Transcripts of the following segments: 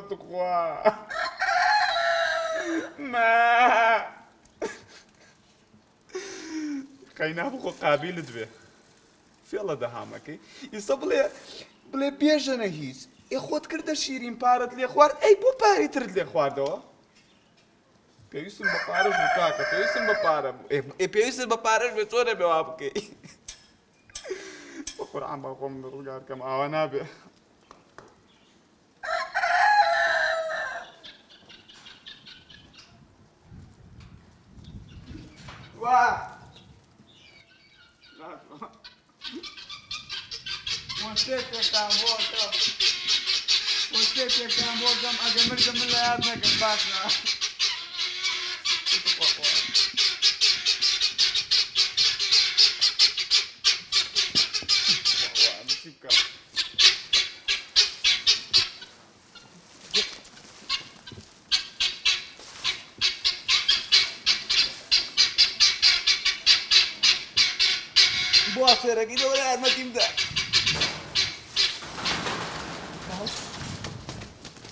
بتخوا ما خينا بخو قابل دبي في الله دهامك يصب بلي بيجنا هيز خود کرده شیرین پارت لی خوار ای بو پاری ترد لی خوار دو پیوستن با پارش بکاکا پیوستن با پارم ای پیوستن با پارش بچوره به آب کی بقرآن با قوم رجار کم آوانا به واه Você que acabou com a câmera da mulher na cabeça. Boa feira aqui do olhar, mas time da.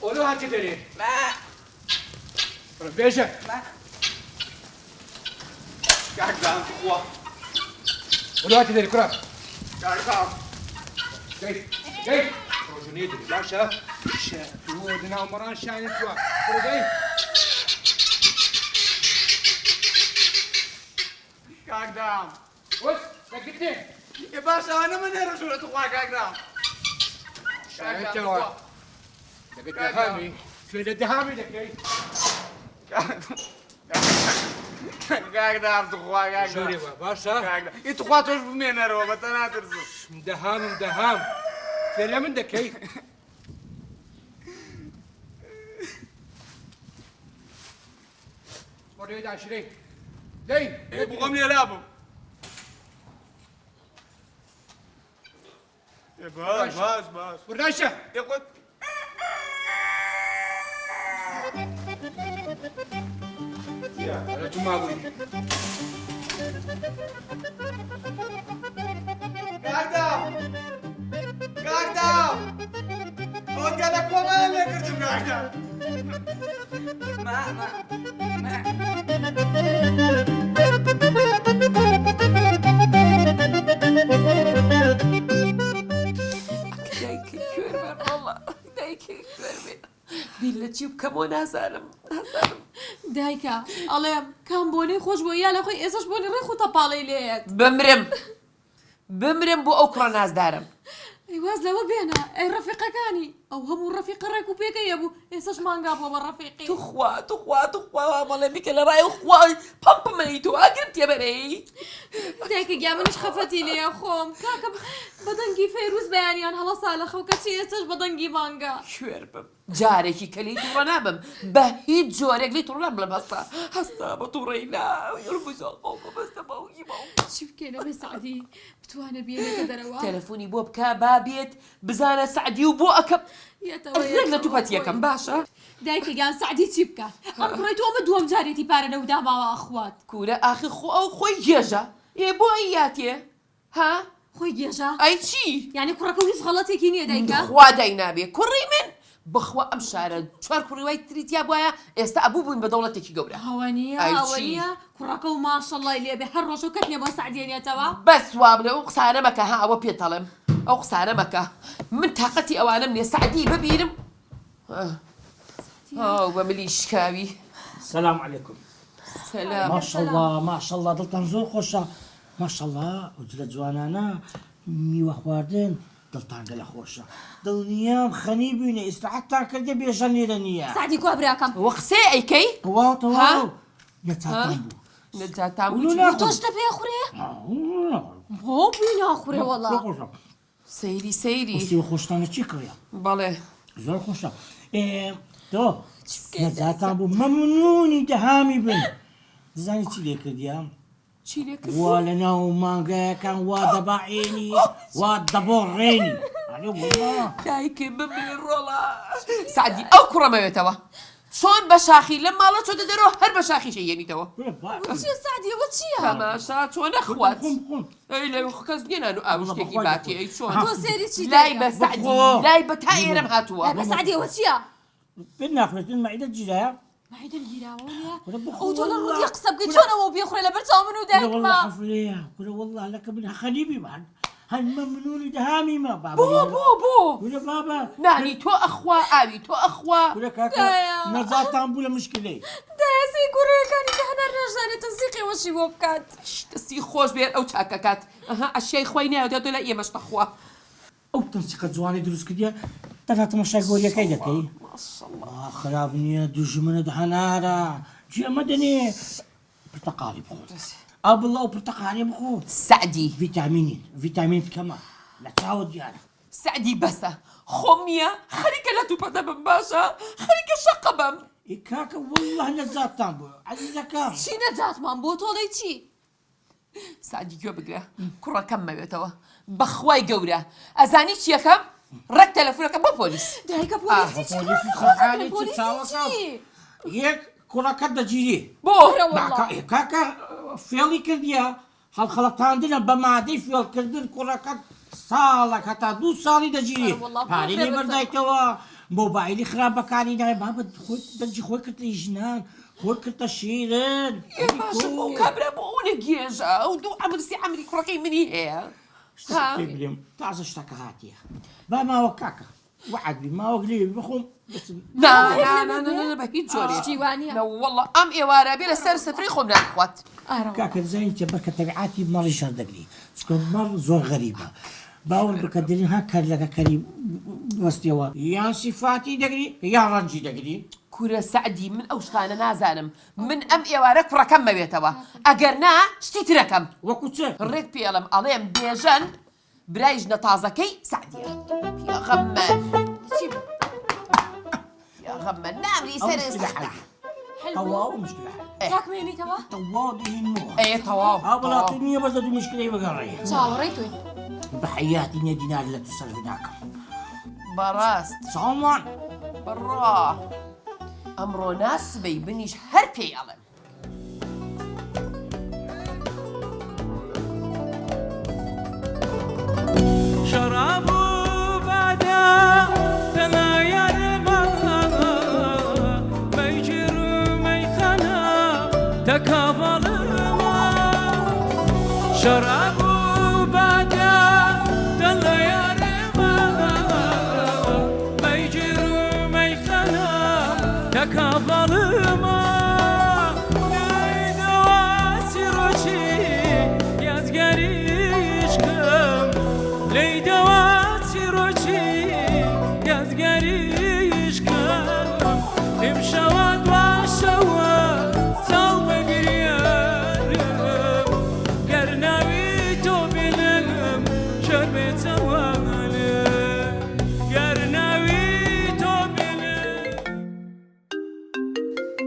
اولو هاتي داري ما ربيجك ما قاعد دام تقوى اولو هاتي داري كراب قاعد دام جاي روجوني داري لا شاف ودنا ومران شاين توا جاي قاعد دام وش سكتني يا باشا انا من رجل تقوى قاعد دام شاين توا لقد دهامي في الدهامي لك قاعد دام تقوى قاعد شوري دام باشا قاعد دام انت تقوى توش بمين رو بتنا ترزو مدهام في لا من دكي مريد 20 دي بقوم لي لابو يا باش ورناشة يا قد أنا تماوي قاعدة وقالك وما اللي كنت قاعدة ما دایکی کوێرمێ وەڵڵا دایکی کوێرمێ بیل لە چی بکەم و نازانم دایکە ئەڵێم کام بۆنەی خۆش بۆ یا لە خۆی ئێسش بۆنی ڕێ خۆ تەپاڵەی لێت بمرم بۆ ئەو کوڕە نازدارم ئەیواز لەوە بێنە ئەی ڕەفیقەکانی ئەو هەموو ڕەفیقە ڕێک و پێکەیە بوو ئێسش مانگا بۆ بە ڕەفیقی توخوا بەڵێ بیکە لە ڕای خوای پەمپمەی تۆ ئاگرت تێبەرەی دایکە گیا منیش خەفەتی لێە خۆم کاکە بەدەنگی فەیروز بەیانیان هەڵە ساڵەخەو کەچی ئێسش بەدەنگی مانگا کوێر بم جارێکی کە لی تووڕە نابم بە هیچ جۆرێک لی تووڕە بڵم هەستا بە تووڕەی بەستە باوکی باو چی بکەینە بێ سعدی بتوانە بێنێتە دەرەوە تەلەفۆنی بۆ بکە بابێت بزانە سعدی و بۆ ئەکەم ڕێک لە توپەت یەکەم باشە دایکە گیان سعدی چی بکە ئەم کوڕی تۆ ئەمە دووەم جارێتی پارە لەودا ماوە ئەخوات کورە ئاخی خۆی گێژە بۆ ئەیاتێ ها خۆی گێژە ئەی چی یعنی کوڕەکە هیچ غەڵەتێکی نییە دایکە خوا دای نابێ کوڕی من بخوا ئەم شارە چوار کوڕی وای تریتیا بواە ئێستا ئەبوو بووین بە دەوڵەتێکی گەورە هەوەنیە کوڕەکە و ماشەڵڵای لێبێ هەر ڕۆژ و کەتنێ بۆ سعدێنێتەوە بەس وا بڵێ ئەو قسانە مەکە ها ئەوە پێتەڵێم ئەو قسانە مەکە من تاقەتی ئەوانم نیە سعدی ببینم بە ملی شکاوی السلام عليكم سلام ما شاء الله دڵتان زۆر خۆشە ما شاء الله وجلە جوانانە میوە خواردن دڵتان گەلە خۆشە دڵنیام خەنی بووینە ئیستراحەتتان کردێ بێژە لێرە نییە سعدی کوا براکەم وە قسێ ئەیکەی تەواو نەچاتان بوو نەجاتام تۆشتە پێ خوڕێ بۆ بووی ناخورێ وەڵا سەیری سیوە خۆشتانە چی کڕە بەڵێ زۆر خۆشە تۆ نەجاتان بوو مەمنونی دەهامی بن دزانی چی لێ کردیام چی لێ کرد وا لە ناو مانگەکان وا دەباعێنی وا دەبۆڕێنی دایکم ببێ ڕۆڵا سعدی ئەو کوڕەمەوێتەوە چۆن بە شاخی لە ماڵە چۆ دەدەرەوە هەر بە شاخی شەیێنیتەوە چیە سعدیەوە چییە تەماشا چۆن نەخوات ئەی لە کەس گێنان و ئاو شتێکی باتی ئەی چۆن تۆ سێری چی لای بە سعدی لای بە تا ئێرەم هاتووە بە سعدیەوە چییە بالناخرة المعدة الجيرة معيدة الجيراوية ولا بخو أو تقول والله. الرد يقصب قلت شو أنا بيخري لبرتها منو كنا دايك والله ما حفلية كنا والله لك منها خليبي بعد هالممنوني دهامي ما بابا بو كنا بابا نانی تۆ ئەخوا ئاوی تۆ ئەخوا كنا كاكا دايا. نزاتان بولا مشكلة داسي كوريكاني كهنا الرجال تنسيقي وشي بوبكات دەستی خۆش بێت ئەو چاکەکات ئەها ئەشیای خۆی ناوێت دێ لە ئێمەش تەخوا أو تنسيق زواني دروس كديا تلاتة مشاي قولي كيدا كي خراب نية دجمنة دهنارا جي مدني برتقالي بخو أبلا وبرتقالي بخو سعدی فيتامين كمان لا تعود يعني سعدی بەسە خۆمیە خەریکە لە تووپەدە بم باشە خەریکە شەقە بم كاكا والله نزات تامبو عزيزة كام چی نەجاتمان بۆ تۆڵی چی سعدی گوێ بگرە کوڕەکەم مەوێتەوە بەخوای گەورە ئەزانی چیەکەم ڕێک تەلەفۆنەکە بۆ پۆلیس دایکە پۆلیسی چی پۆلیسی خۆحالی پۆلیسی چاوەکە. چی يك كرة كدا جيري بۆ والله. كاكا فيلي كرديا هالخلطاندنا بمادي فيل كردن كرة كد صالك حتى 2 سالي دجيري والله هاري بخير لي بس. بردايتوا موبايلي خرابك علي داي بابا خوي دجي خوي كرت جنان خوي كرت شيرين باشە بۆ کابرا بۆ ئەوە گێژە ئەو دوو ئەمرسی ئەمری کوڕەکەی منی هەیە تبلم تعز اشتكى هاتيا ما هو كاكا وعد بي ما هو قليل بخوم بس نا بە هیچ جۆرێ شتیوانیە والله ئەم ئێوارە بێ لەسەر سفری خۆم ناخوات كاكا زين انت بركة تبعاتي مرة شردقلي تكون مرة زور غريبة باور بقدرين هكا لك كريم وستيوا يا صفاتي دقلي يا رنجي دقلي کورە سعدی من ئەو شتانە نازانم من ئەم ئێوارە کوڕەکەم مەوێتەوە ئەگەر نا شتی ترەکەم وكوتشي ڕێک پێڵم ئەڵێم بێژەن برای ژنە تازەکەی سعدیە پێغەممە پێغەممە نامری أو سەر مشكلة حل سەختا طواو مشكلة حل کاک مێنیتەوە طواو دي النوع ئێ تەواو هذا لا تنية بس دي مشكلة بقرية چاوەڕێی توی بحياتي يا دينار لا تصرف هناك بەڕاست صومان بڕا ئەمڕۆ ناسبەی بنیش هەر پێی ئەڵێم شراب بعدا تناير مانا ميجر ميخانا تكابل شراب بعدا تناير مانا ميجر ميخانا تكابل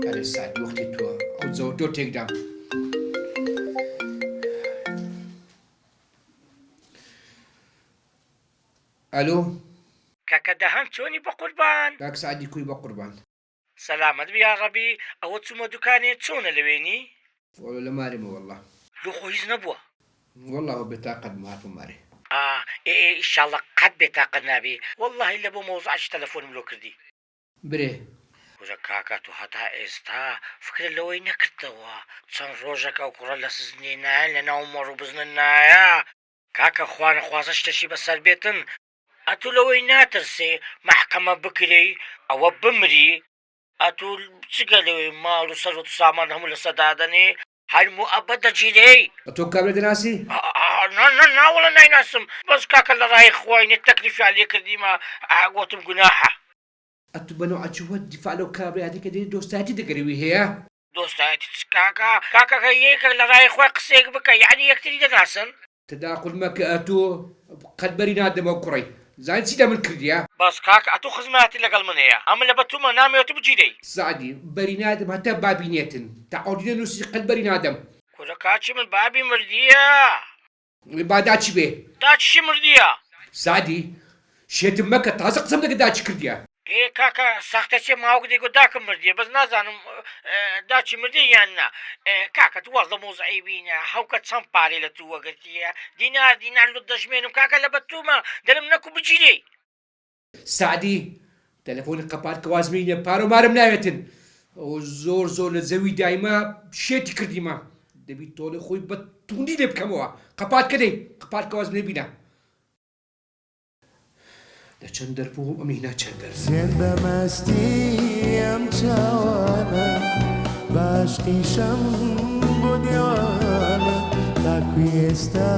هذا سعد وقتي تو أو زودو تقدم ألو كاكا دهان توني بقربان كاك سعدي كوي بقربان سلامت بيا ربي او تسمى دكاني تسونا لويني ولا ماري والله لو خويز نبوه والله هو بطاقة مهات ماري إيه ان شاء الله قد بطاقة نبي والله الا بو موضوعش تلفون ملو كردي بري وزا كاكا تو هتا استا فكر لوين كرتوا تسان روجك او كورا لسزنينا لنا عمر بزننا كاكا خوان خوازش تشي بسر بيتن اتو لوين ناترسي محكمة بكري او بمري اتو تشغلوي مالو سرو سامان هم لسدادني هاي مؤبدة جيري أتوقع بري ناسي نا ولا نايناسم بس كاكا اللي رايح خويني التكليف عليك ديما قوتم جناحه أتو بنو عجوة دفاع لو كابري هذيك دي دوستاتي تقريبي هي دوستاتي كاكا هيك اللي رايح خوي قصيك بك يعني يكتري دناسن تداخل مك أتو قد بري نادم أو كري زين سيدا من كرديا بس كاكا اتو خزماتي لقل من هي اما اللي بتوما نامي وتبجيدي سعدي بري نادم حتى بابي نيتن تعودين نوسي قد بري نادم كولا كاتشي من بابي مردية بعداتش بيه داتشي مردية سعدي شيت مكة تازق قسم لك داتش كرديا ايه كاكا ساختشي ما وقدي قداك مردية بس نازانم داتشي مردية يعني كاكا والله مو زعيبينا هاوكا تسامباري لتو وقتيا دينار لدجمينم كاكا لبتوما دلم نكو بجيلي سعدي تەلەفۆنی قەپات کەوازمینە پارۆمارم ناوێتن ئەو زۆر لە زەوی دایما شێتی کردیمە دەبیت تۆڵی خۆی بە توندی لێ بکەمەوە قەپات کە دەی قەپات کەوازم لێ بینە لە چەند دەربوو ئەمینە چەند دەر سێن بەمەستیم چاوانە باشقیشەم بۆ دیوانە تاکوی ئێستا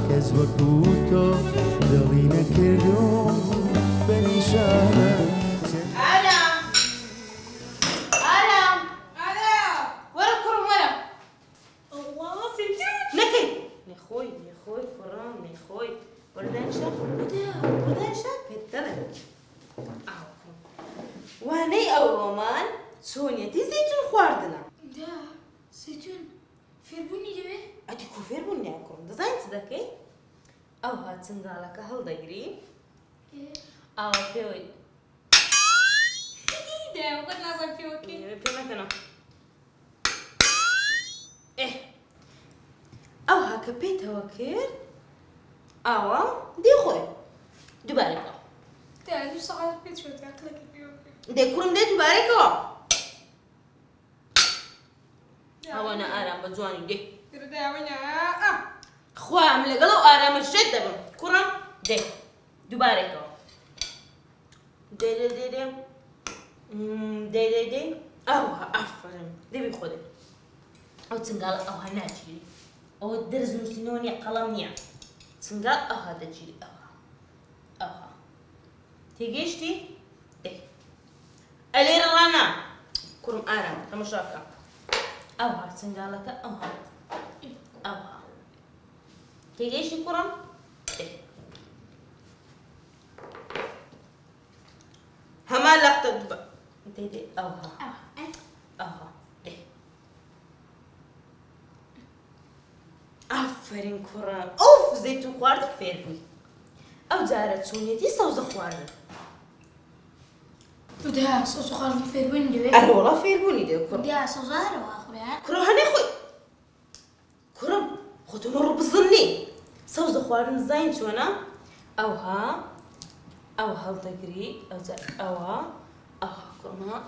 کەس وەکو تۆ دڵی نەکردوم بەنیشانە ئارام وەرە کوڕم وەرە نەکەی نێخۆی کوڕم نێخۆی وەردانشە وەردانشە پێت دەڵێ وانەی ئەو ڕۆمان چۆنیەتی زەیتون خواردنە دا زەیتون فێربوونی دەوێ ئەتی کو فێربوونی کوڕم دەزانیت چ دەکەی ئەو چنگاڵەکە هەڵدەگری ئاوا پێوەی وەقت نازان پێوەکەی پێ نەکەنە ئەو هاکە پێیتەوە کرد ئاوا دێخۆی دووبارەکە دا دوو سەعات پێ چۆت عەقلەکەت پێوەکەی دێ کوڕم دێ دووبارەکەوە ئەوەنە ئارام بە جوانی دێ خوام لەگەڵ ئەو ئارامە شێت دەبم کوڕم دێ دووبارەکەوە دێ ئەوها ئافرین دەبی خۆدێ ئەو چنگاڵ ئەوها ناگیری ئەوە دەرز نووسینەوە نییە قەڵەم نییە چنگاڵ ئەوها دەگیری ئەوها تێگەیشتی دێ ئەلێرە ڕانا کوڕم ئارام تەماشاکە ئەوها چنگاڵەکە ئەوها تێگەیشتی کوڕم دێ هەمان لەختە دێ ئەوها دێ ئافرین کوڕم ئەوف زەیتون خواردە فێر بووی ئەو جارە چۆنیەتی سەوزە خواردن دا سەوز خواردن فێربوونی دەوێ ئەرە وەڵا فێربوونی دێ کوڕم دا سەوزارەوە خوێن کوڕە هەنێ خۆی کوڕم خۆتۆ ڕۆ بزڵنی سەوزە خواردن زین چۆنە ئەوها ئەو هەڵدەگری ئەوە کوڕما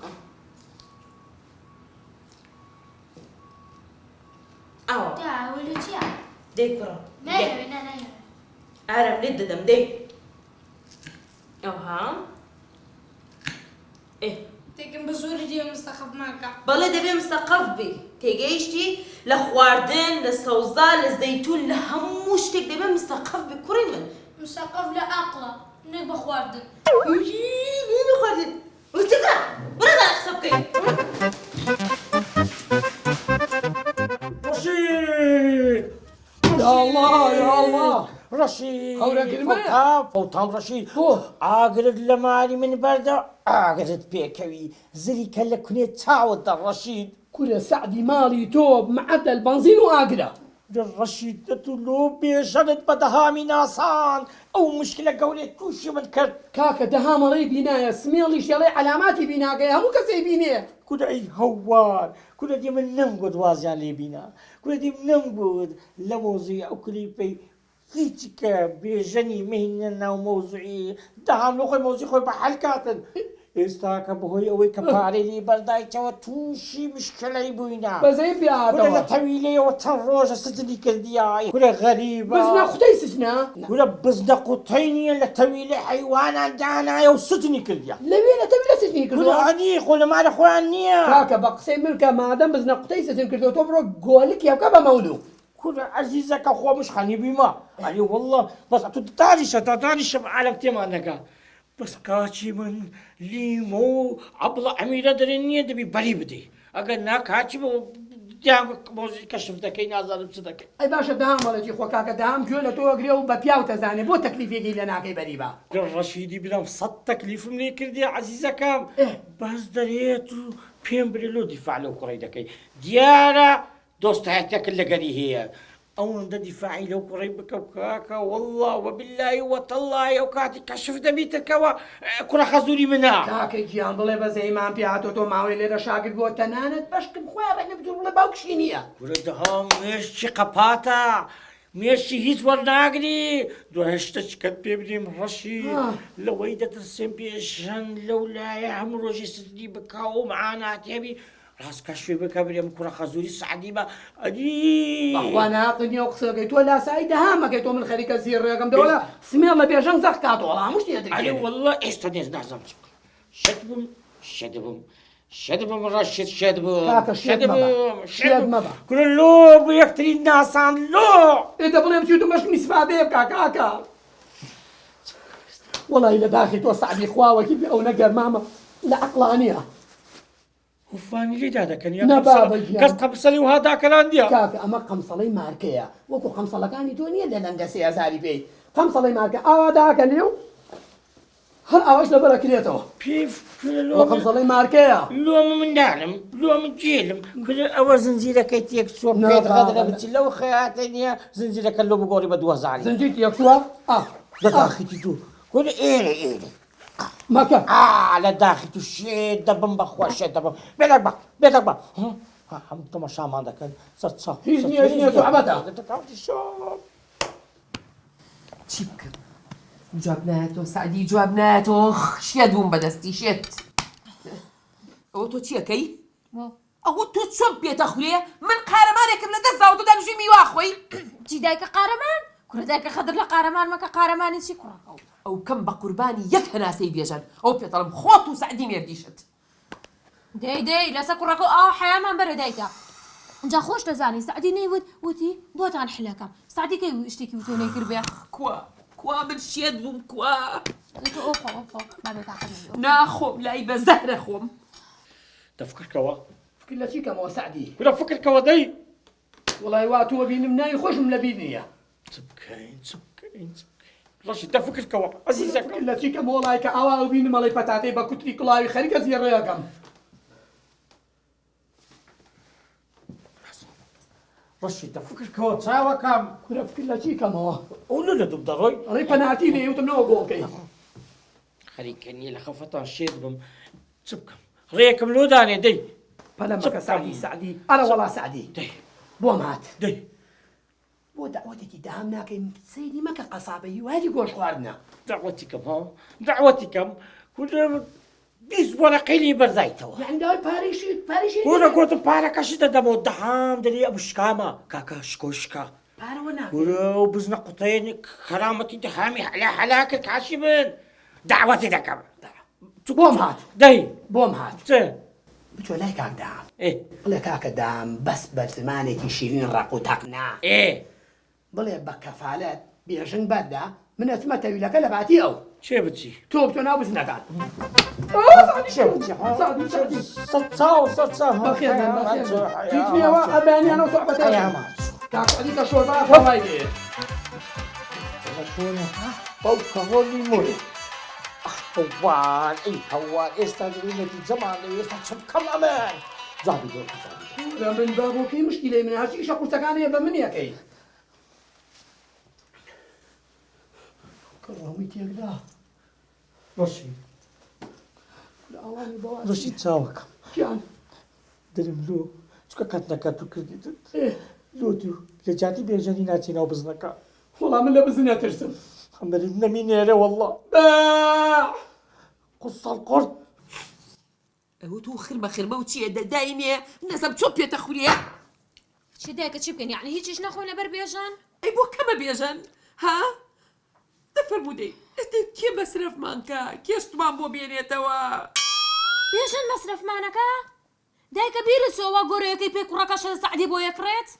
ئەوە دا وەلی چییە دەی کوڕم نایەوێ نایەوێ ئارام لێت دەدەم دەی ئەوها تێکم بە زۆری دێ مستەخەف ماکە بەڵێ دەبێ مستەقەف بی تێگەیشتی لە خواردن لە سەوزا لە زەیتون لە هەموو شتێک دەبێ مستەقەف بی کوڕی من مستەقەف لە عەقڵە نەک بە خواردن خواردن وتەکە وەرە قسە بکەین رشيد يا الله رشيد فوتام رشيد ئاگرت لە مالی من بەردە ئاگرت پێکەوی زری کە لە کونێ چاوتدا ڕەشید كل سعدي مالي توب معدل بنزين وآقرة ڕەشید دەتولۆ بێژەنت بە دەهامی ناسان ئەو مشکلە گەورەی تووشی من کرد كاكا دهاملي بنايا سميلي شيلي علاماتي بناقي همو كسي بينيه کورە ئەی هەوار کورە دی من نەمگوت وازیان لێ بینا کورە دی نەمگوت لە مۆزوی ئەو کلیپەی هیچی کە بێژەنی مهینە ناو مۆزوعی دەهام لە خۆی مۆزوی خۆی بە حەل کاتن ئێستا کە بەهۆی ئەوەی کە پارەی لێ بەردایکەوە تووشی مشکلەی بووینە بزين کورە لە بياتوا تەویلەیەوە چەند ڕۆژە سجنی کردیای کورە غەریبە بزنا ختي سجنا کورە بزنە قوتەی نییە لە تەویلەی حەیوانان دانایە و سجنی کردیا لبينا تبي سجني کورە كردو عەدی خۆ لە مالە خۆیان نییە كاكا بقسي ملكا مادام بزنا ختي سجن كردو تبرو قولك يا كابا مولو كل عزيزك أخوة مش خليبي ما يعني والله بس تتعرش بعالم تمانك بس كاتشي من ليمو عبلا عميرة درنية دبي بري بدي أقول ناك هاتشي دام موزي كشفتك كي نازل بصدق اي باشا دهام ولا جي خو كاكا دهام جوله تو اغريو ببياو تزاني بو تكليف يجي لنا كي بريبا رشيدي بلا صد تكليف مني كردي عزيزة كام بس دريتو بيم بريلو دفاع له قريدك ديارة دوست حياتك اللي قري هي أو عند دفاعي لو قريبك وكاكا والله وبالله وتالله وكاتي كشف دميتك وكرة خزوري منها كاكا جيان بلي بزي ما بيعتو تو ماوي لي رشاقد بو تنانت باش كم خويا بحنا بدور بلا باوكشينيا كرة دهام ايش شقباتا مێشی هیچ وەرناگری دوهێشتە چکەت پێ بدەیم ڕەشی لەوەی دەترسێن پێشەن لەو لایە هەموو ڕۆژی سزدی بکا و معاناتێبی ڕاستکە شوێ بکە برێم کوڕە خەزوری سعدی بە ئەدی بەخوا ناقنی و قسەکەی تۆ لاسایی دەهامەکەی تۆ من خەریکە زیڕێگەم دەوڵە سمێڵ لە بێژەنگ زەق کاتەوە هەموو شتێ ئەدی دەکرێت وەڵڵا ئێستا دێز نازەم چ بکەم شەد بم ڕەشید شەد بم کاکە شێت مەبە کورە لۆ بۆ یەکترین ناسان لۆ ئێدە بڵێم چی تو مەشک میسفادێ بکا کاکە وەڵی لە داخی تۆ سعدی خواوەکی بێ ئەو نەگەرمامە لە عەقڵانیە وفانی لێدا دەکەن کەس قەبسەلی وها داکەران دیە کاکە ئەمە قەمسەڵەی مارکەیە وەکو قەمسەڵەکانی تۆ نییە لە لەنگە 3000 پێی قەمسەڵەی مارکە ئاوا داکەنێ و هەر ئاواش لەبەرەکرێتەوە وە قەمسەڵەی مارکەیە لۆمە منداڵم لۆمە جێلم کورە ئەوە زنجیرەکەی تێک چۆ پێدغەدرە بچ لەو خەیاتە نییە زنجیرەکە لۆ بگۆڕی بە 2000 زنجیر یەکووە لە داخیتی تو کورە ئێرە مەکە لە داخی تو شێت دەبم بەخوا شێت دەبم بێدەک بە هەم تەماشامان دەکەن سەر چاو هیچ نییە سوحبەتە چی بکەم جواب نایەتەوە سعدی جواب نایەتەوە شێت بووم بەدەستی شێت ئەوە تۆ چیەکەی ئەوە تۆ چۆن پێتە خوێ من قارەمانێکم لە دەست داوە دەنوژی میوا خۆی چی دایکە قارەمان کورە دایکە خەدر لە قارەمان مەکە قارەمانی چی کوڕەکە ئەو کەم بە قوربانی یەک هەناسەی بێژن ئەو پێتەڵم خۆت و سعدی مێردیشت دەی لەسەر کوڕەکە ئاو حەیامان بەرە دایکە جا خۆش دەزانی سعدی نەیوت وتی بۆتان حلەکەم سعدی کەی شتێکی وتۆ نەیکرد بێ کوا من شێت بووم کوا ئۆ ناخۆم لای بە زەهرە خۆم دەفکردکەوە فکر لە چی کەمەوە سعدی کورە فکردکەوە دەی وڵی وا تۆ بینم نای خۆشم لە بیر نییە چ بکەین ڕەشی دەفکردکەوە عەزیزەکەم فکر لە چی کەم وڵای کە ئاوا بینم مەڵی پەتاتەی بە کوتری کڵاوی خەریکە زیێڕێەکەم ڕەشی دەفکردکەوە چاوەکەم کورە فکر لە چی کەمەوە ئەو لە دوب دەڕۆی ئەڵی پەناتی لێ وتم نەوە گۆڵکەی خەریکە نییە لە خەفەتان شێت بم چ بکەم ڕێیەکم لۆ دانێ دەی پەلەمەکە سعدی ئەرە وەڵا سعدی دەی بۆم هات دەی بۆ داوەتێکی داهام ناکەین سەیری مەکە قەسابەی وادی گۆش خواردنە دعوەتی کەم ها دعوەتی کەم کورە 20 وەرەقەی لێ بەردایتەوە یعنی داوای پارەیشی کورە گۆتم پارەکەشی دەدەمەوە دەهام دەری ئەو شکامە کاکە شکۆشکە پارەوە ناکەین کورە و بزنە قوتەیەنی خەرامەتی دەهامی حەلا کرد کاشی من دعوەتی دەکەم بۆم هات دەی بۆم هات چ بچۆ لای کاک دام ئێ بڵێ کاکە دام بەس بە زمانێکی شیرین ڕق و تەقنا بڵێ بە کەفالەت بێژنگ بەردا من ئەچمە تەویلەکە لە باتی ئەو چێ بچی تۆ بچۆ ناو بزنەکان هیچنیەوە ئەبیانیانەوە سۆحبەتە کاکەدی کە شۆربا خۆمای بێ باوکەڕۆلی مۆی هەوار ئەی هەوار ئێستا دەوێنێتی جەمانە ئێستا چ بکەم ئەمن جابی دۆ لە من با بۆ پێی مشکی لێ من هەرچی ئیشە قورسەکانەیە بە من یەکەی کڕۆمی تێکدا ڕەشی لە ئەوانی بەوە ڕەشی چاوەکەم گیان دەرم لۆ چکە کات نەکات و کردیتت لۆ تو لە جاتی بێژەنی ناچینەوە بزنەکە وەڵام من لە بزنە ترسم ئەمەرت نەمینێرە وەڵڵا قوسەڵ قورد ئەوە تۆ خرمە خرمە و چییە دەداینێ نەزەم چۆن پێتە خوریە چی دایکە چی بکەین یعنی هیچیش نەخۆینە بەر بێژان ئەی بۆ کەمە بێژن ها دەفەرمودەی ئێستا کێ مەسرفمانکە کێشتمان بۆ بێنێتەوە بێژن مەسرفمانەکە دایکە بیرسەوە گۆرەیەکەی پێ کوڕەکەشە سعدی بۆ یەکڕێت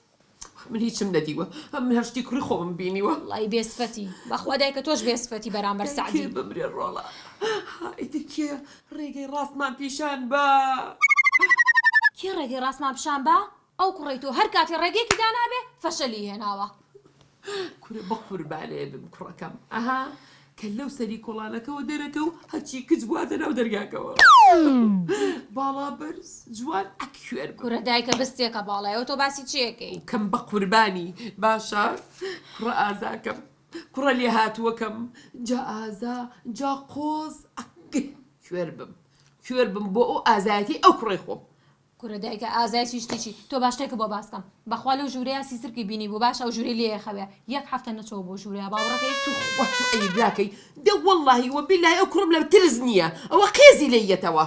من هیچم نەدیوە من هەشتی کوڕی خۆم بینیوە وڵی بێسفەتی بەخوا دایکە تۆش بێسفەتی بەرامبەر سعدی بمرێ ڕۆڵە ئیتر کێ ڕێگەی ڕاستمان پیشان بە کێ ڕێگەی ڕاستمان پیشان بە ئەو کوڕی تۆ هەر کاتی ڕێگەیەکی دانابێ فەشەلی هێناوە کورە بە قوربانێ بم کوڕەکەم ئەها کە لەو سەری کۆڵانەکەەوە دەرەکە و هەچی کچ بواتە ناو دەرگاکەوە باڵا بەرز جوان ئەکوێر کوڕە دایکە بستێکە باڵایەوە تۆ باسی چیەکەی کەم بە قوربانی باشە کوڕە ئازاکەم کوڕە لێ هاتووەکەم جا ئازا جا قۆز کوێر بم بۆ ئەو ئازایەتی ئەو کوڕی خۆم کوڕە دایکە ئازایکی شتێکی تۆ باش شتێکە بۆ باسکەم بەخوا لەو ژوورەیە سیسرکی بینی بوو باش ئەو ژوورەی لێ خەوێ یەک هەفتە نەچەوە بۆ ژوورەیە باوەڕەکەی تو ئەی براکەی دە وەڵڵاهی وەبیلای ئەو کوڕم لەو ترس نییە ئەوە قێزی لێیەتەوە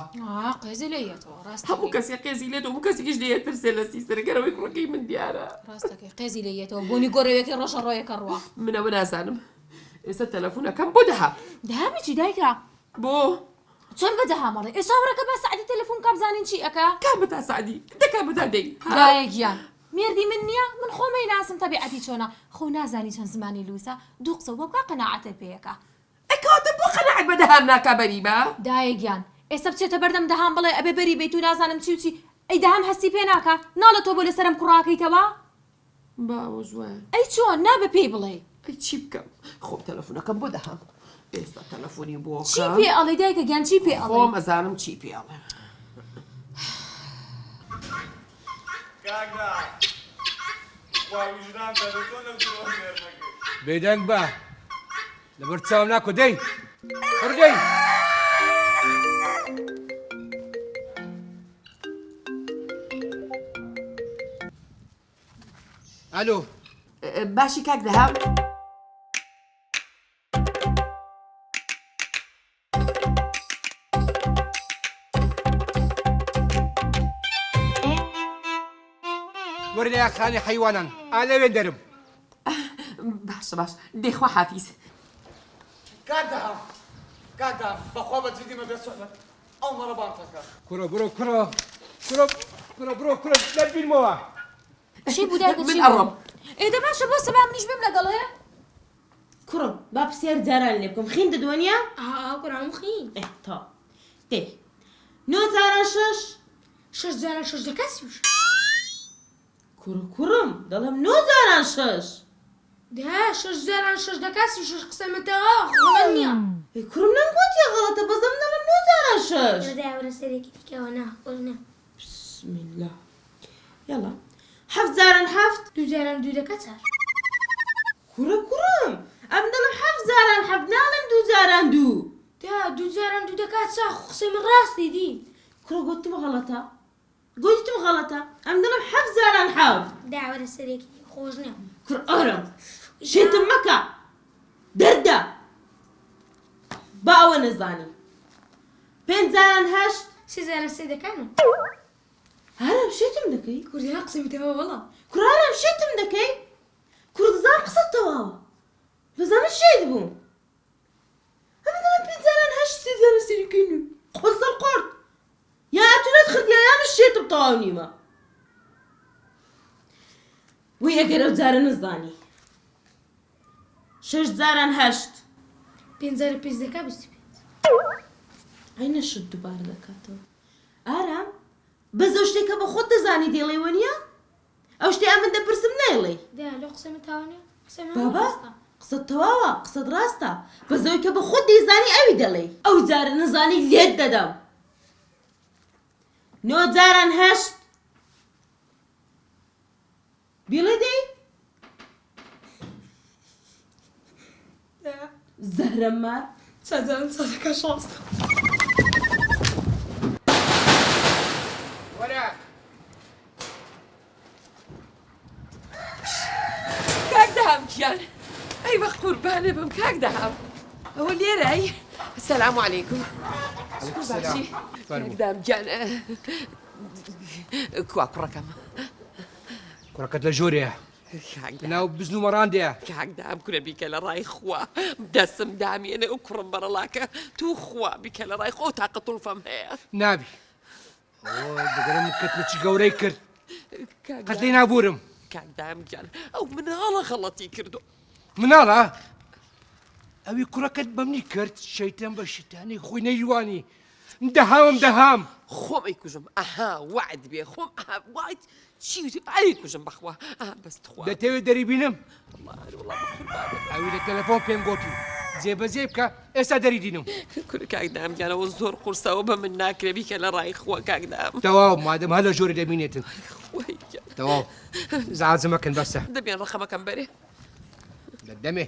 قێزی لێیەتەوە ڕاست هەموو کەسێک قێزی لێت هەموو کەسێکیش لێترسێ لە سیسرگەرەوەی کوڕەکەی من دیارە ڕاستەکەی قێزی لێیەتەوە بۆنی گۆرەوەیەکی ڕۆژە ڕۆیەکە ڕوا منەوە نازانم ئێستا تەلەفۆنەکەم بۆ دەها داهامیچی دایکە بۆ چۆن بە دەهامەڵێ ئێستا وەرەکە بە سعدی تەلەفۆن کا بزانین چی ئەکا کام بەتا سعدی دەکا بەتا دەی دایەکیان مێردی من نییە من خۆمەی ناسم تەبیعەتی چۆنە خۆ نازانی چەند زمانی لووسە دوو قسە بۆ بکە قەناعەتە پێیەکە ئەکاتە بۆ قەناعەت بە دەهام ناکا بەریبە دایەکیان ئێستا بچێتە بەردەم دەهام بڵێ ئەبێ بەری بێت و نازانم چی و چی ئەی دەهام هەستی پێ ناکە ناڵە تۆ بۆ لەسەرم کوڕاکەیتەوە باوە جوان ئەی چۆن نابە پێی بڵێ ئەی چی بکەم خۆم تەلەفۆنەکەم بۆ دەهام ئێستا تەلەفۆنی بۆ چی پێ ئەڵێ دایکە گیان چی پێ ئەڵێ خۆم ئەزانم چی پێڵێ کاکدا وا ویژران تەلەفۆن لەو درۆ فێر نەکرد بێدەنگ بە لەبەر چاوم ناکۆ دەی پڕ دەی ئالۆ باشی کاک دەهام وەرە لە خانی حەیوانان ئالەوێ دەرم باشە باش دەیخوا حافیز کاکدا بەخوا بە جدیمە بێ سۆحبەت ئەو مەڕە بانتەکە کوڕە بڕۆ کوڕە دەربینمەوە چی بوو دایکە من چی ئەڕۆم ئێدە باشە بۆ سەبا منیش بم لەگەڵێ کوڕم با پرسیار جاران لێ بکەم خین دەدوانیا کوڕم خین تا دێ نۆ جاران شەش شش جاران شش دەکەسی وش کوڕم دەڵێم نۆ جاران شەش ده شش جاران شش دەکەسی شش قسەمەتەوە خۆڵەن نییە کوڕم نەمگوتیە غەڵەتە بەزەم دەڵێم نۆ جاران شەش داوەرە سەرێکی دیکەوە ناخۆڵنە بسم الله يلا حفظ زارن حفظ دوو جاران دوو دەکە چار کوڕم ئەم دەڵم حفظ زاران حفظ ناڵم دوو جاران دوو دا دوو جاران دوو دەکات چا قسەی من ڕاستی دی کوڕە گوتم غەڵەتە ئەم دەڵم حفظ زاران حفظ داوەرە سەرێکی خۆش نییە کوڕ ئەرم شێتم مەکە دەردە با ئەوە نەزانی پێنج زاران هەشت سێ جاران سێ دەکەنە هەرم شێتم دەکەی کوردیا قسەمەتەوە وەڵا کوڕ هەرم شێتم دەکەی کوڕ دەزان قسەت تەواوە دەزانم شێت بوو ئەمە دەڵم پێنج زاران هەشت سێ زاران سێریکەین قۆزدەڵ قۆرد یا ئەتونەت خردیا یانە شێتم تەواو نیمە وی ئەگەر ئەو جارە نەزانی شەش زاران هەشت پێنج جارە پێنج دەکا بیست و پێنج ئەی نەشت دووبارە دەکاتەوە ئارام بەزە شتێکە بە خۆت دەزانی دێڵێوە نییە ئەو شتێ ئەمن دەپرسم نێڵێ دا لۆ قسەمەتەوە نییە قسەمە بابا قسەت تەواوە قسەت ڕاستە بەزەوەی کە بە خۆت دەیزانی ئەوی دەڵێ ئەو جارە نەزانی لێت دەدەم نۆ جاران هەشت بیڵێ دەی زەهرەمە چەند جاران چا دەکا شاستە وەرە کاک دەهام گیان ئەی بە قوربانێ بم کاک دەهام ئەوە لێرەی سەلام عەلەیکوم باشی کاک دەهام گیان کوا کوڕەکەم کوڕەکەت لە ژۆرەیە ناو بزن و مەڕاندەیە کاک دەهام کورە بیکە لە ڕای خوا دەستم دامێنێ ئەو کوڕم بەرەڵاکە تو خوا بیکە لە ڕای خۆ تاقە توڵفەم هەیە نابی دەگەرم کەتمەچی گەورەی کرد قەت لێ نابورم کاک دەهام گیان ئەو مناڵە غەڵەتی کردو مناڵە ئەوی کوڕەکەت بەمنی کرد شەیتان بە شتانی خۆی نەیوانی دەهام خۆم ئەیکوژم ئەها وعد بێ خۆم وعد چی ئەیکوژم بەخوا بەست خوا دەتەوێت دەریبینم ئەوی لە تەلەفۆن پێم گوتی جێبەجێ بکە ئێستا دەریدینم کورە کاک دەهام گیانەوە زۆر قورسەوە بە من ناکرێ بیکە لە ڕای خوا کاک دەهام تەواو مادەم هەر لە ژۆرە دەبینێتن تەواو زعزمەکەن بەسە دەبێن ڕەخەمەکەم بەرێ دەمێ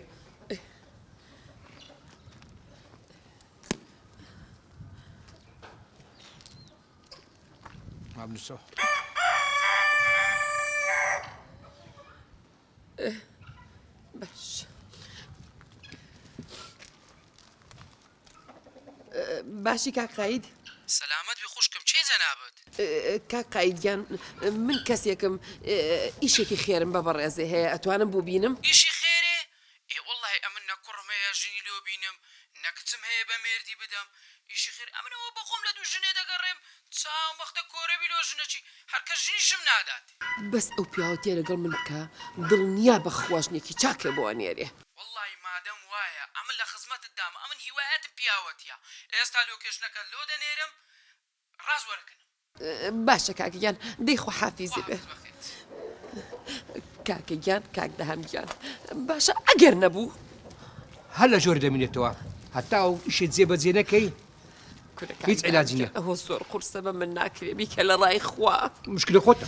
ما بنسوا باش باشی کاک قاید سلامت بخوشکم چێ جەنابەت کاک قایدیان من کەسێکم ئیشێکی خێرم بە بەڕێزێ هەیە ئەتوانم بۆ بینم ئیشی خێرێ ئێ وەڵڵاهی ئەمن نە کوڕم هەیە ژنی لۆ بینم نە کچم هەیە بە مێردی بدەم ئیشی خێر ئەمنەوە بەخۆم لە دوو ژنێ دەگەڕێم چاوم وەختە کۆرەبی لۆ ژنەچی هەرکەس ژنیشم نادات بەس ئەو پیاوەتێ لەگەڵ من بکە دڵنیا بە خواژنێکی چاکێ بۆ ئەنێرێ وەڵڵاهی مادەم وایە ئەمن لە خزمەتت دامە ئەمن هیوایەتم پیاوەتیە ئێستا لۆکێشنەکە لۆ دەنێرم ڕاز وەرەکەنم باشە کاکەگیان دەیخۆ حافیزی بێ کاکەگیان کاک دەهەمگیان باشە ئەگەر نەبوو هەر لە جۆر دەمێنێتەوە هەتا ئەو ئیشێت جێبەجێ نەکەی هیچ علاجی نییە ئەوە زۆر قورسە بە من ناکرێ بیکە لە ڕای خوا مشکلە خۆتە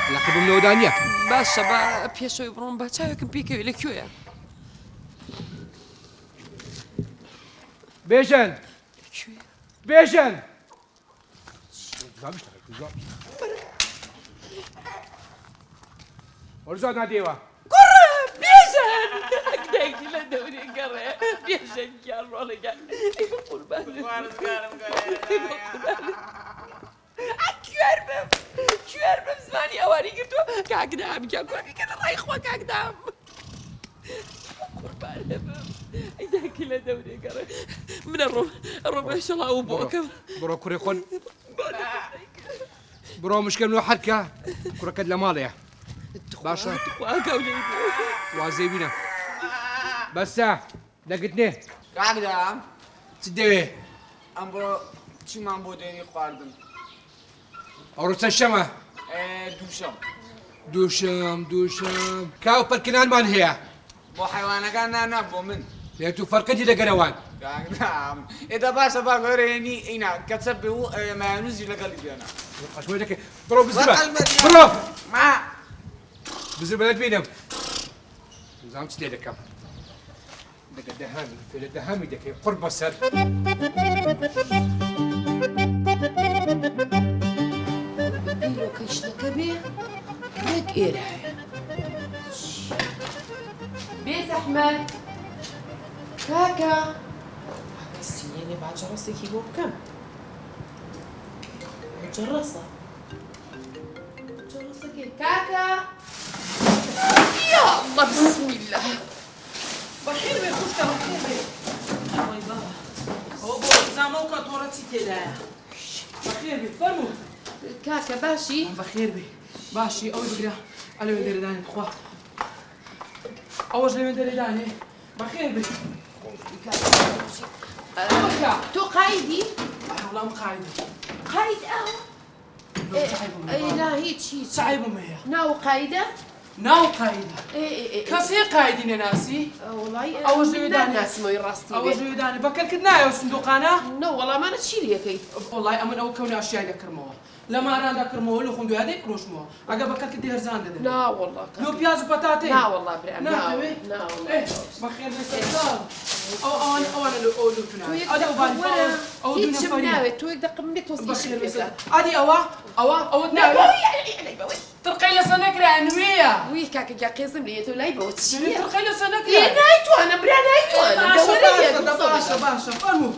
علاقە بم لەوەدا نییە باشە بە پێشەوەی بڕۆم بە چاوێکم پێکەوێ لەکوێیە بێژن بێژن وەرزاد نادێوە بێژن دەکی لە دەوری گەڕێ بێژن گیان ڕۆڵەگەن قوربان کوێر بم زمانی ئەوانی کردووە کاکدام گیان کوڕبیکە لە ڕای خوا کاکدام قوربانە بم دەکی لە دەوری گەڕێ منە ڕۆ بەشەڵاو بۆکەم بڕۆ کوڕی خۆن بڕۆ مشکل لۆ حەرکە کوڕەکەت لە ماڵەیە باشە خواگەولەی بۆ وازەی بینە بەسە دەگرتنێ کاکدام چ دەوێ ئەمڕۆ چیمان بۆ دێنی خواردن ئەوڕۆ چەند شەمە دووشەم کاو پەرکنانمان هەیە بۆ حیوانەکان نانا بۆ من لێت و فەرقەتی لەگەرەوان کاکدام ئێدە باشە با گەورەێنی ئینا کەچە بێ و مایانوزی لەگەڵی بێنە قەشمەی دەکەی بڕۆ بزرە بڕۆ ما بزر بەدەت بینم زانم چ لێ دەکەم دەگە دەهامی فێرە دەهامی دەکەی قڕ بەسەر بیرۆکەشتەکە بێ یەک ئێرە هەیە بێ زەحمەت کاکە سینێنێ باجەڕەسێکی بۆ بکەم جەڕەسە جەڕەسەکێ کاکە یا الله بسم الله بەخێر بێ خوشکە بەخێر بێ وای بابا ئەوە بۆ زامە و کەتۆڕە چی تێدایە بەخێر بێ فەرموو کاکە باشی بەخێر بێ باشی ئەوەی بگرە ئەلەوێ دەرێدانێت خوا ئەوەش لەوێ دەرێدانێ بەخێر بێ تۆ قایدی وەڵام قاید قاید ئەو لا هیچ سعیبم هەیە ناو قایدە ناو قایدە کەس هەیە قایدی نەناسی وڵی ئەوەش لەوێ دانێت ناسمەوەی ڕاستی ئەوەش لەوێ دانێت بەکەرکرد نایە سندوقانە نە وەڵامانە چی لەکەی وڵی ئەمن ئەو کەون ئاشیای دەکردمەوە لە ماران دەکردمەوە لە خۆم دوای دەیفرۆشمەوە ئەگە بەکەرکرد دێرزان دەدەن ناوەڵڵا لۆ پیاز و پەتاتێ ناوەڵڵا برا ناوێ ناوەڵڵا بەخێر بێسەر ئەوانە لە ئەو لوتونان ئەو دوو نەفەری ناوێت تۆ یەک دەقم بێت بەخێر بێسەر ئادی ئەوە ناوێت ترقەی لەسەر نەکرا نوێیە وی کاکە گیا قێزم لێت و لای بەوە چییە ترقەی لەسەر نەکرا نایتوانم برا نایتوانم باشە فەرموو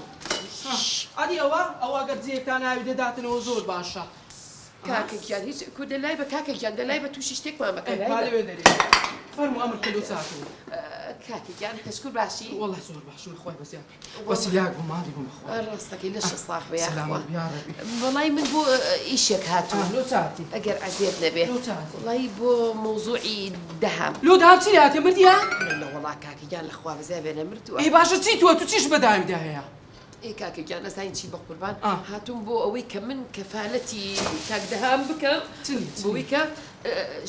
ئادی ئەوە گەر جێکتان ناوی دەداتنەوە زۆر باشە کاکە گیان هیچ کوردە لای بە کاکە گیان دەلای بە تووشی شتێکمان بەکە لەوێ دەری فەرموو ئەمر کلو چاتوو کاکە گیان هەشکور باشی والله زۆر باشوون خۆی بەزیاد وەسیلاک بۆ ماڵی بۆ مەخوا ڕاستەکەی لە شەساخ بە سلامت بیارەبی وڵی من بۆ ئیشێک هاتووە لۆ چاتی ئەگەر ئەزیێت نەبێ لۆ چاتی وڵی بۆ مۆزوعی دەهام لۆ دام چی هاتێ مردیە لە وڵا کاکە گیان لە خوا بزای بێنە مردووە ئەی باشە چی تووە تو چیش بەدایمدا هەیە ئەی کاکە گیان نەزانین چی بە قوربان هاتووم بۆ ئەوەی کە من کەفالەتی کاک دەهام بکەم بۆی کە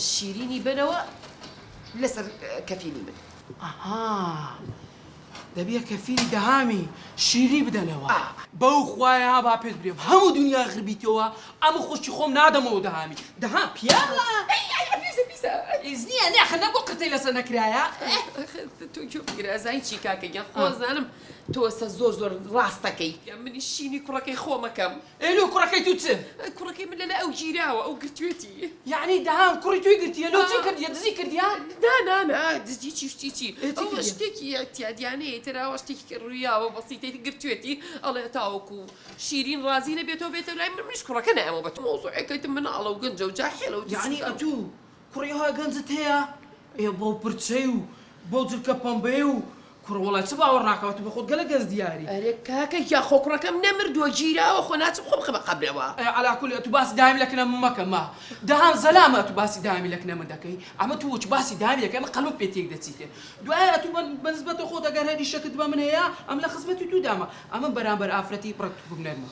شیرینی بنەوە لەسەر کەفیلی من ئاها دەبیە کەفیری دەهامی شیری بدەنەوە بەو خوایە ها با پێت برێم هەموو دنیا غربیتەوە ئەمە خۆشی خۆم نادەمەوە دەهامی دەهام پیاوە ئیزنیە ناخەنە بۆ قتەی لەسەر نەکرایە تۆ گرازای چی کاکەگیان خۆزانم تۆسە زۆر ڕاستەکەی منی شینی کوڕەکەی خۆمەکەم ئێلو کوڕەکەی تو چ کوڕەکەی من لەلا ئەو گیراوە ئەو گرتوێتی یعنی دەهام کوڕی توی گرتیە لۆ چی کردیە دزی کردیە نا دزی چی ئەوە شتێکی یەکتیادیانەیە تراوە شتێکی ڕوویاوە بەسیتەی گرتوێتی ئەڵێ تاوەکو شیرین ڕازی نەبێتەوە بێتە لای منیش کوڕەکە نایەوە بە مۆزوعەکەیتم من ئاڵە و گەنجە و جاحێڵە و یعنی ئەتوو کوڕی های گەنجت هەیە ئێ بۆ پرچەی و بۆ جلکە پەمبەی و کوڕ وەڵای چ باوەڕ ناکەوە بە خۆت گەلە گەنج دیاری ئەرێ کاکە یا خۆ کوڕەکەم نەمردووە گیراوە خۆ ناچم خۆم خەمە قەبرەوە علاکولی ئەتو باسی دامی لەکنە من مەکە ما دەهام زەلامە ئەتو باسی دامی لەکنە من دەکەی ئەمە تو وچ باسی دامی دەکەی ئەمە قەلب پێ تێک دەچیتێ دوایە ئەتو بەنسبەتە خۆت ئەگەر هەری شەکت بە من هەیە ئەم لە خزمەتی تو دامە ئەمە بەرامبەر ئافرەتی پڕەت ببنەرمە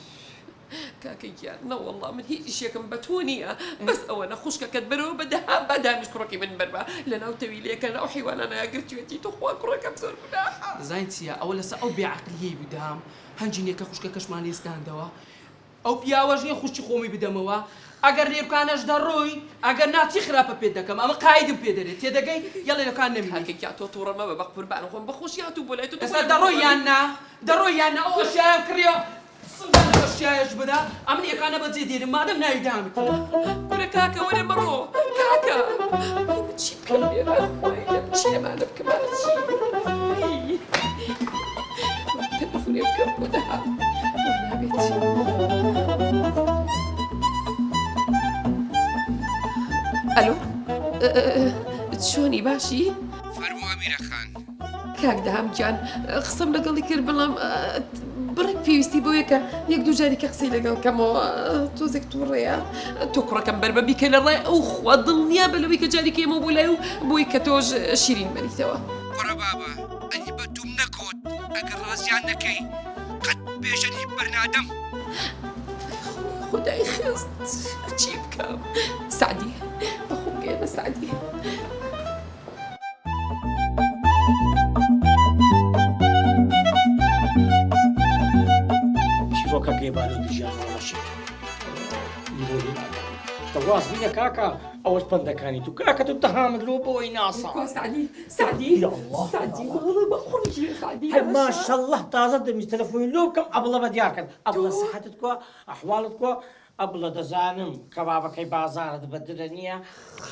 کاکەگیان نەوەڵڵا من هیچ شێکم بە تۆ نییە بەس ئەوە نەخوشکەکەت بەرەوە بەدەهام بەدامیش کوڕەکەی من بەربە لە ناو تەویلەکە لەو حیوانانە گرتوێتی تۆ خوا کوڕەکەم زۆر گوناحە زین چییە ئەوە لەسەر ئەو بێعەقلیەی بدام هەنجینێکە خوشکە کەشمان لێستاندەوە ئەو پیاوەژ نیە خوشتی خۆمی بدەمەوە ئەگەر ڕێبکانەش دەڕۆی ئەگەر ناچی خراپە پێ دەکەم ئەمە قایدم پێ دەرێت تێدەگەی یەڵێەکان نەمی هەرکێکیا تۆ تووڕەمە بە بە قوربان خۆم بەخۆشیان تو بۆ لای تو ئێستا دەڕۆی یاننا ئەوە شایان کڕیە شایش بدا ئەمن یەکانە بەجێ دێنم مادەم ناوی دامی کورە کاکە وەرە بڕۆ کاکە چی بکەم لێرە چی ئەمانە بکەمانە چی تەلەفۆنێ بکەم بۆ دەها نابێت ئەلۆ چۆنی باشی فەرمووە میرەخان کاک دەهام گیان قسەم لەگەڵی کرد بەڵام بڕێک پێویستی بۆ یەکە یەک دوو جاریکە قسەی لەگەڵکەمەوە تۆزێک تووڕێە تۆ کوڕەکەم بەربە بیکە لە ڕێ ئەو خوا دڵنیا بە لەوەی کە جارێکی ئێمە بۆ لای و بۆی کە تۆش شیرین بەریتەوە کوڕە بابە ئەنی بە دووم نەکۆت ئەگەر ڕازیان نەکەی قەت بێژەنی بەرنادەم خدای خست چی بکەم سعدی بەخۆم گێنە سعدی شیرۆکەکەی بالۆ دژیان ڕەشێ دەواز بینە کاکە ئەوەش پندەکانی تو کاکە تو دەهامت لۆ بۆی ناسا سعدی ماشەڵڵه تازە دەمیست تەلەفۆنی لۆ بکەم ئەبڵە بە دیارکەن ئەبڵە سەحەتت کووە ئەحواڵت کووە ئەبڵە دەزانم کەبابەکەی بازارت بەدرە نییە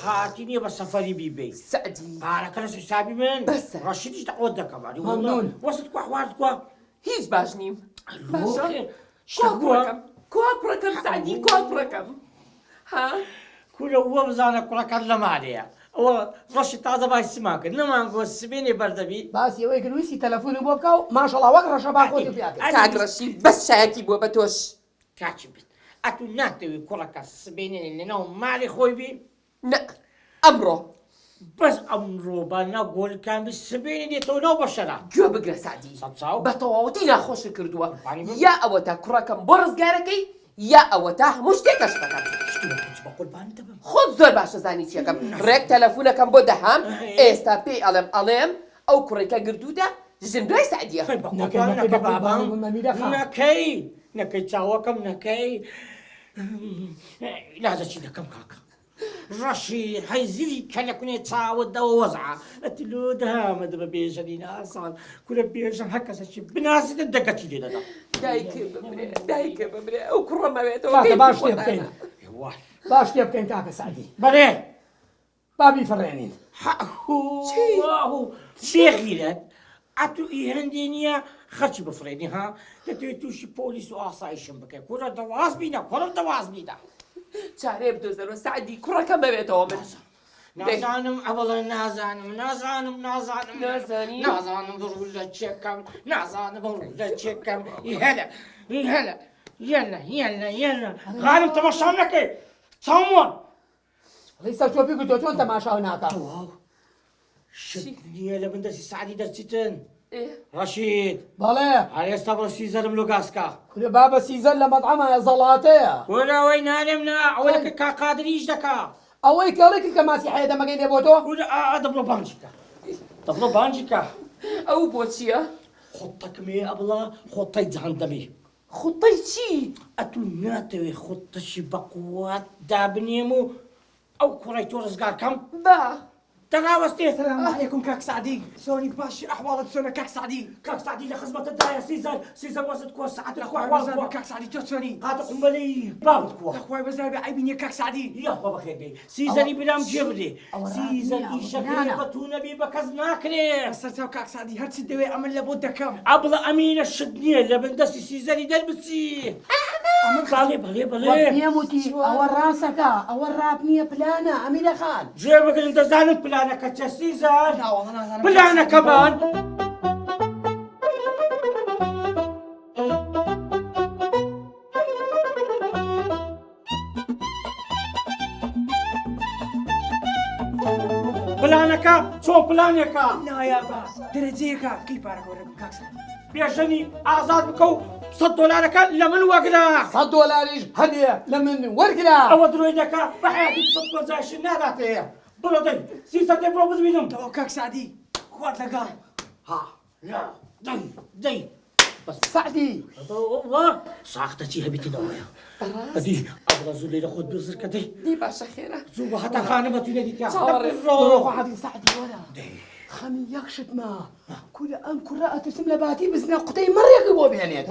هاتی نییە بە سەفەری بیبێ سعدی پارەکە لە حسابی من ڕەشیدیش دەقۆت دەکەمانی وەست کووە ئەحوالت کووە هیچ باش نیم کوڕەکەم سعدی کوڕەکەم ها کورە وە بزانە کوڕەکەت لە مالەیە ئەوە ڕەشی تازە باسی سما کرد نەمانگۆ سبێنێ بەردەبی باسی ئەوەی کردویستی تەلەفۆنی بۆ بکە و ماشەڵا وەک ڕەشە باخۆی پیاکە کاگڕەشی بەس شایەتی بووە بە تۆش کاچی بێت ئەتو ناتەوی کوڕەکە سبێنێنێ لەناو ماڵی خۆی بی ئەمڕۆ بەس ئەمڕۆ بە ناو گۆلکان بی سبێنێ دێتەوە ناو بەشەرا گوێ بگرە سعدی بە تەواوەتی ناخۆشی کردووە یا ئەوە تا کوڕەکەم بۆ ڕزگارەکەی یا ئەوە تا هەموو شتێکەش بەکات خۆت زۆر باشە زانی چیەکەم ڕێک تەلەفۆنەکەم بۆ دەهام ئێستا پێی ئەڵێم ئەو کوڕێکە گردوودە ژن دوای سعدیە نەکەی چاوەکەم نەکەی لازە چی دەکەم کاکە ڕەشی حەیزی کەلەکونێ چاوت دەوە وەزعە ئەتلۆ دەهامەدە بە بێژەنی ناسان کورە بێژەم هەر کەسەکی بناسیتە دەگەتی لێ دەدا دایکە بمرێ ئەو کوڕەمەوێتەوە باش لێ بکەین باش لێ بکەین کاکە سعدی بەڵێ بابی فەڕێنین شێخیرەت ئەتو ئی هەندێ نییە خەچی بفرێنی ها دەتوێت تووشی پۆلیس و ئاسایشم بکەی کوڕە دەواز بینە کوڕم دەواز بیدا چارێ بدۆزەرەوە سعدی کوڕەکەم بەوێتەوە من نازانم ئەوڵە نازانم ڕوو لە چێکەم نازانم ڕوو لە چێکەم هێنە غانم تەماشام نەکەی چاومۆن لیسا چۆپی گوتۆ چۆن تەماشاو ناکە نییە لە بندەسی سعدی دەرچیتن ڕەشید بەڵێ هەر ئێستا بۆ سیزەرم لۆ گاسکە کورە بابە سیزەر لە مەطعەمە زەڵاتەیە کورەوەی نارێم نا ئەوەی کاقادریش دەکا ئەوەی کەڵێکی کە ماسی حەیە دەمەگەی لێ بۆ تۆ کورە دەبڕۆ بانجیکە دەبڕۆ بانجیکە ئەو بۆ چییە؟ خۆتەکمێ ئەبڵە خۆتەی جەهەندەمی خوتەی چی؟ ئەتو ناتەوێ خۆتەشی بەقووات دابنێم و ئەو کوڕی تۆ ڕزگارکەم با تەغاوەستێ السلام عليكم كاك سعدي سونيك باشي احوالك سونا كاك سعدي کاک سعدی لە خزمەتتدایە سیزەر وەزت کۆ سعات اخوي بزار كاك سعدي توتوني هاتە قومبەلەی بابت کووە اخوي بزار بعيبني كاك سعدي یاخوا بەخێر بێ سیزەری برام جێ بدێ سیزەر ئیشەکەی بە تو نەبی بە کەس ناکرێ بسرتاو كاك سعدي هرتي الدواء عمل لابد دكم ئەبڵە ئەمینە شت نییە لە بەندەستی سیزەری دەربچی بەڵێ بەڵێ بەڵێ پێموتی ئەوە ڕاستەکە ئەوە ڕاپ نییە پلانە ئەمیرە خان جێ بگرن دەزانم پلانەکە چە سیزەر پلانەکەمان پلانەکە چۆن پلانێکە لا يا باس درجيك كيف بارك ورب كاك سعدي پێشەنی ئازاد بکە و $100 لە من وەگرا $100 هەدیە لە من وەرگرا ئەوە درۆی دەکا بە حیاتی 150 ناداتەیە بڕۆ دەی 300 بڕۆ ببینم تو كاك سعدي خوات لقال ها لا دەی بەس سعدی ساختەچی هەبیتنەوەیە ئەدی ئەبڵە زوو لێرە خۆت بزرکە دەی دی باشە خێرە زوو بە هەتا خانە بە توێ دیکە حەدی سعدی وەرە خەمی یەک شتمە کورە ئەم کوڕە ئەترسم لە باتی بزنە قوتەی مەڕێکی بۆ بێنێت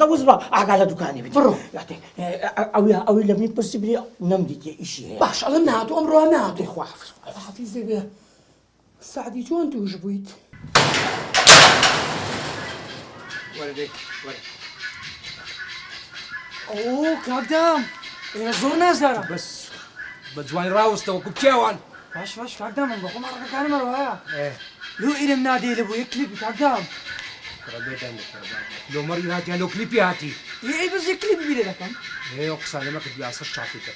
دەوز بە ئاگا لە دوکانی بێت ئەوی لە من پرسی بری نەمدیتێ ئیشی هەیە باش ئەڵم نهاتوو ئەمڕۆ نهاتووی خواحافظ حەفیزێ بێ سعدی چۆن توش بوویت ولدي ولد اوه كاك دام يا زور نازرة بس بجوان راوستەوە کو پیاوان باش كاك دام من بقوم على كان مرة لو إلى منادي لبو يكليب كاك دام لو مەڕی هاتیان لەو کلیپی هاتی اي بس يكليب بيدي لكم ئێ قسان لەمەکرد یاسە چاپیکە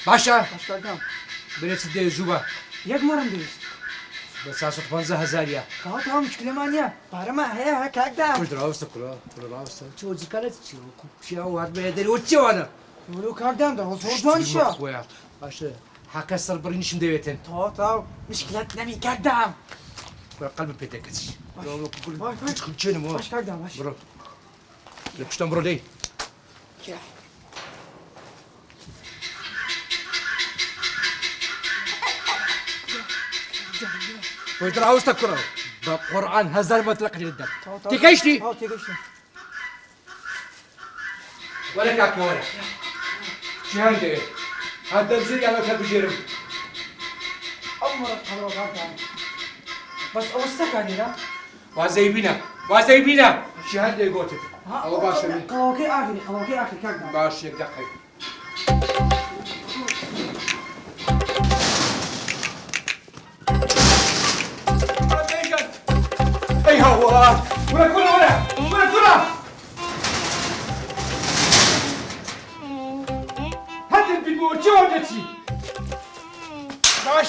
باشە باش كاك دام برێت دێ زووبە ياك مرة ندوست بە 150,000 تا مشكلة مانيا بارما هي كاك دام ڕاوستە ڕاوستە چۆجیکەت چی پیا و هات بێ دەری وە چێوانە ولو كاك دام ده وصول شو خۆیە باشە هاکە سەربڕینیشم دەوێتن تا مشكلة نمي كاك دام قەلبم پێ دەکەچی چێنمەوە باش كاك دام باش بڕۆ لە پشتم بڕۆ دەی وش راوستە کوڕە بە قورئان 1000 مەتلقی دەم تێگەیشتی تێگەیشتم وەرە کاکە وەرە چیان دەوێت هات دەمزێت یاڵەکە بژێرم أمر القرار كاك دام بس أوسك علينا وازەی بینە چیان دەیگۆتت ئەوە باشە قواكي آخر كاك دام باش یەک دەقەی أي هوا ولا كلها هات البيبو جودتي باش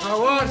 هواش